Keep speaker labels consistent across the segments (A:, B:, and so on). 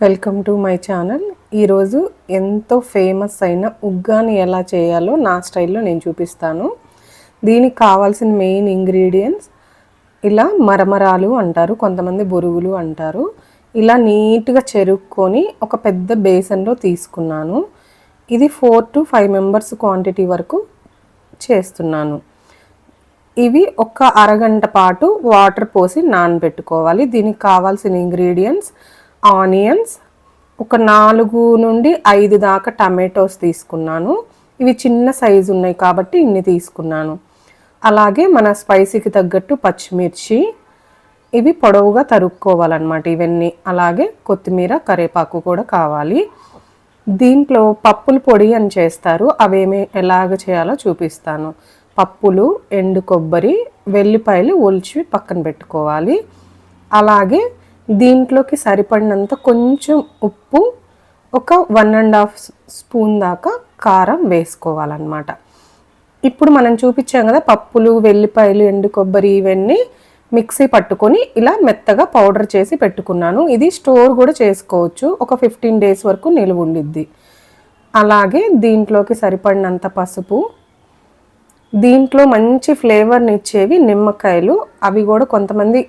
A: Welcome to my channel. ఈరోజు ఎంతో famous అయిన ఉగ్గాని ఎలా చేయాలో నా స్టైల్లో నేను చూపిస్తాను. దీనికి కావాల్సిన మెయిన్ ఇంగ్రీడియంట్స్ ఇలా మరమరాలు అంటారు, కొంతమంది బొరుగులు అంటారు. ఇలా నీట్గా చెరుక్కొని ఒక పెద్ద బేసన్లో తీసుకున్నాను. ఇది 4 to 5 మెంబర్స్ క్వాంటిటీ వరకు చేస్తున్నాను. ఇవి ఒక అరగంట పాటు వాటర్ పోసి నానబెట్టుకోవాలి. దీనికి కావాల్సిన ఇంగ్రీడియంట్స్ ఆనియన్స్, ఒక 4 నుండి 5 దాకా టమాటోస్ తీసుకున్నాను. ఇవి చిన్న సైజు ఉన్నాయి కాబట్టి ఇన్ని తీసుకున్నాను. అలాగే మన స్పైసీకి తగ్గట్టు పచ్చిమిర్చి, ఇవి పొడవుగా తరుక్కోవాలన్నమాట ఇవన్నీ. అలాగే కొత్తిమీర, కరివేపాకు కూడా కావాలి. దీంట్లో పప్పుల పొడి అని చేస్తారు, అవేమి ఎలాగ చేయాలో చూపిస్తాను. పప్పులు, ఎండు కొబ్బరి, వెల్లిపాయలు ఒలిచి పక్కన పెట్టుకోవాలి. అలాగే దీంట్లోకి సరిపడినంత కొంచెం ఉప్పు, ఒక 1.5 స్పూన్ దాకా కారం వేసుకోవాలన్నమాట. ఇప్పుడు మనం చూపించాం కదా పప్పులు, వెల్లిపాయలు, ఎండు కొబ్బరి ఇవన్నీ మిక్సీ పట్టుకొని ఇలా మెత్తగా పౌడర్ చేసి పెట్టుకున్నాను. ఇది స్టోర్ కూడా చేసుకోవచ్చు, ఒక 15 days వరకు నిలువ ఉండిద్ది. అలాగే దీంట్లోకి సరిపడినంత పసుపు, దీంట్లో మంచి ఫ్లేవర్ని ఇచ్చేవి నిమ్మకాయలు, అవి కూడా కొంతమంది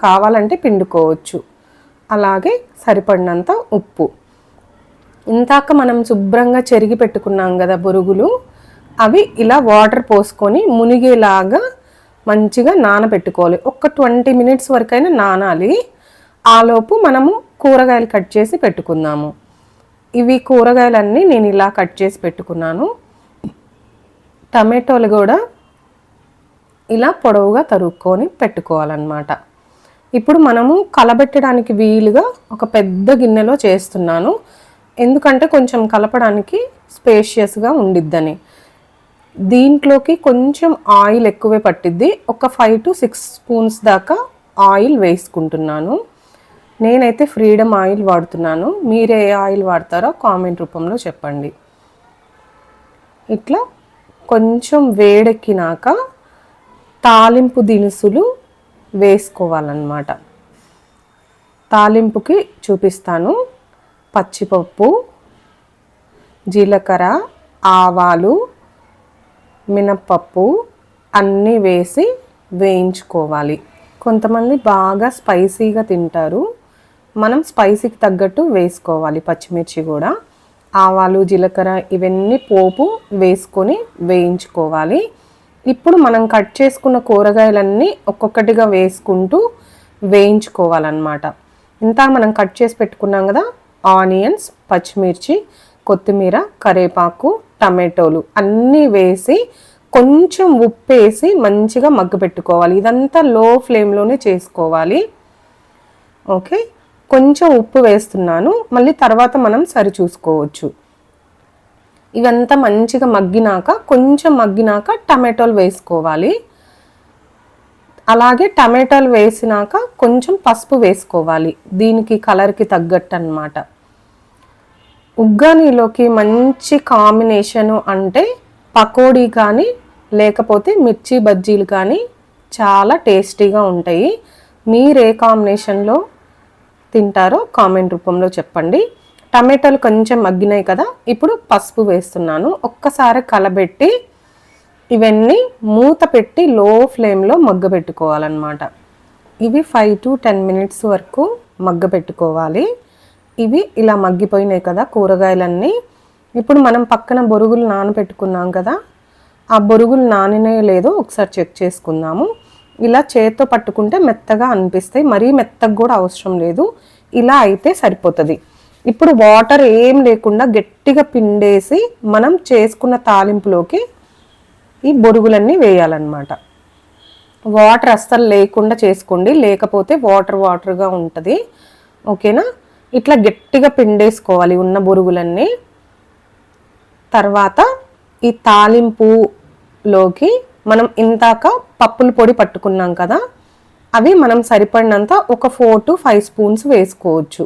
A: కావాలంటే పిండుకోవచ్చు. అలాగే సరిపడినంత ఉప్పు. ఇందాక మనం శుభ్రంగా చెరిగి పెట్టుకున్నాం కదా బొరుగులు, అవి ఇలా వాటర్ పోసుకొని మునిగేలాగా మంచిగా నానబెట్టుకోవాలి. ఒక 20 minutes వరకైనా నానాలి. ఆలోపు మనము కూరగాయలు కట్ చేసి పెట్టుకుందాము. ఇవి కూరగాయలన్నీ నేను ఇలా కట్ చేసి పెట్టుకున్నాను. టమాటోలు కూడా ఇలా పొడవుగా తరుక్కొని పెట్టుకోవాలన్నమాట. ఇప్పుడు మనము కలబెట్టడానికి వీలుగా ఒక పెద్ద గిన్నెలో చేస్తున్నాను, ఎందుకంటే కొంచెం కలపడానికి స్పేషియస్గా ఉండిద్దని. దీంట్లోకి కొంచెం ఆయిల్ ఎక్కువే పట్టిద్ది, ఒక 5 to 6 స్పూన్స్ దాకా ఆయిల్ వేసుకుంటున్నాను. నేనైతే ఫ్రీడమ్ ఆయిల్ వాడుతున్నాను, మీరే ఏ ఆయిల్ వాడతారో కామెంట్ రూపంలో చెప్పండి. ఇట్లా కొంచెం వేడెక్కినాక తాలింపు దినుసులు వేసుకోవాలన్నమాట. తాలింపుకి చూపిస్తాను. పచ్చిపప్పు, జీలకర్ర, ఆవాలు, మినప్పప్పు అన్నీ వేసి వేయించుకోవాలి. కొంతమంది బాగా స్పైసీగా తింటారు, మనం స్పైసీకి తగ్గట్టు వేసుకోవాలి. పచ్చిమిర్చి కూడా, ఆవాలు, జీలకర్ర ఇవన్నీ పోపు వేసుకొని వేయించుకోవాలి. ఇప్పుడు మనం కట్ చేసుకున్న కూరగాయలన్నీ ఒక్కొక్కటిగా వేసుకుంటూ వేయించుకోవాలన్నమాట. ఇంత మనం కట్ చేసి పెట్టుకున్నాం కదా, ఆనియన్స్, పచ్చిమిర్చి, కొత్తిమీర, కరివేపాకు, టమాటోలు అన్నీ వేసి కొంచెం ఉప్పు వేసి మంచిగా మగ్గపెట్టుకోవాలి. ఇదంతా లో ఫ్లేమ్లోనే చేసుకోవాలి. ఓకే, కొంచెం ఉప్పు వేస్తున్నాను, మళ్ళీ తర్వాత మనం సరి చూసుకోవచ్చు. ఇవంతా మంచిగా మగ్గినాక, కొంచెం మగ్గినాక టమాటోలు వేసుకోవాలి. అలాగే టమాటాలు వేసినాక కొంచెం పసుపు వేసుకోవాలి, దీనికి కలర్కి తగ్గట్టు అన్నమాట. ఉగ్గానీలోకి మంచి కాంబినేషను అంటే పకోడీ కానీ లేకపోతే మిర్చి బజ్జీలు కానీ చాలా టేస్టీగా ఉంటాయి. మీరు ఏ కాంబినేషన్లో తింటారో కామెంట్ రూపంలో చెప్పండి. టమాటాలు కొంచెం మగ్గినాయి కదా, ఇప్పుడు పసుపు వేస్తున్నాను. ఒక్కసారి కలబెట్టి ఇవన్నీ మూత పెట్టి లో ఫ్లేమ్లో మగ్గబెట్టుకోవాలన్నమాట. ఇవి 5 to 10 minutes వరకు మగ్గబెట్టుకోవాలి. ఇవి ఇలా మగ్గిపోయినాయి కదా కూరగాయలన్నీ. ఇప్పుడు మనం పక్కన బొరుగులు నానబెట్టుకున్నాం కదా, ఆ బొరుగులు నానినాయో లేదో ఒకసారి చెక్ చేసుకుందాము. ఇలా చేత్తో పట్టుకుంటే మెత్తగా అనిపిస్తాయి, మరీ మెత్తగా కూడా అవసరం లేదు, ఇలా అయితే సరిపోతుంది. ఇప్పుడు వాటర్ ఏం లేకుండా గట్టిగా పిండేసి మనం చేసుకున్న తాలింపులోకి ఈ బొరుగులన్నీ వేయాలన్నమాట. వాటర్ అస్సలు లేకుండా చేసుకోండి, లేకపోతే వాటర్గా ఉంటుంది. ఓకేనా, ఇట్లా గట్టిగా పిండేసుకోవాలి ఉన్న బొరుగులన్నీ. తర్వాత ఈ తాలింపులోకి మనం ఇందాక పప్పుల పొడి పట్టుకున్నాం కదా, అవి మనం సరిపడినంత ఒక 4 to 5 స్పూన్స్ వేసుకోవచ్చు.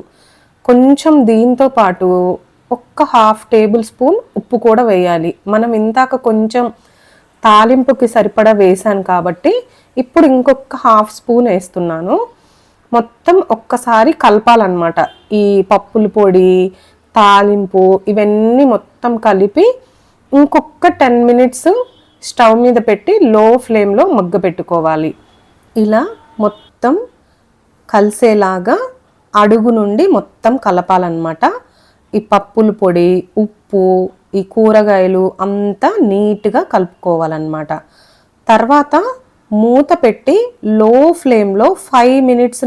A: కొంచెం దీంతో పాటు ఒక 1/2 టేబుల్ స్పూన్ ఉప్పు కూడా వేయాలి. మనం ఇందాక కొంచెం తాలింపుకి సరిపడా వేసాను కాబట్టి ఇప్పుడు ఇంకొక 1/2 స్పూన్ వేస్తున్నాను. మొత్తం ఒక్కసారి కలపాలన్నమాట. ఈ పప్పుల పొడి, తాలింపు ఇవన్నీ మొత్తం కలిపి ఇంకొక 10 మినిట్స్ స్టవ్ మీద పెట్టి లో ఫ్లేమ్లో మగ్గపెట్టుకోవాలి. ఇలా మొత్తం కలిసేలాగా అడుగు నుండి మొత్తం కలపాలన్నమాట. ఈ పప్పుల పొడి, ఉప్పు, ఈ కూరగాయలు అంతా నీట్గా కలుపుకోవాలన్నమాట. తర్వాత మూత పెట్టి లో ఫ్లేమ్లో 5 మినిట్స్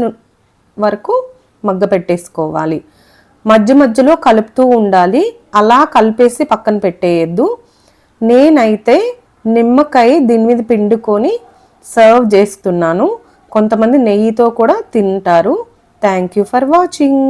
A: వరకు మగ్గపెట్టేసుకోవాలి. మధ్య మధ్యలో కలుపుతూ ఉండాలి. అలా కలిపేసి పక్కన పెట్టేయద్దు. నేనైతే నిమ్మకాయ దీని మీద పిండుకొని సర్వ్ చేస్తున్నాను. కొంతమంది నెయ్యితో కూడా తింటారు. Thank you for watching.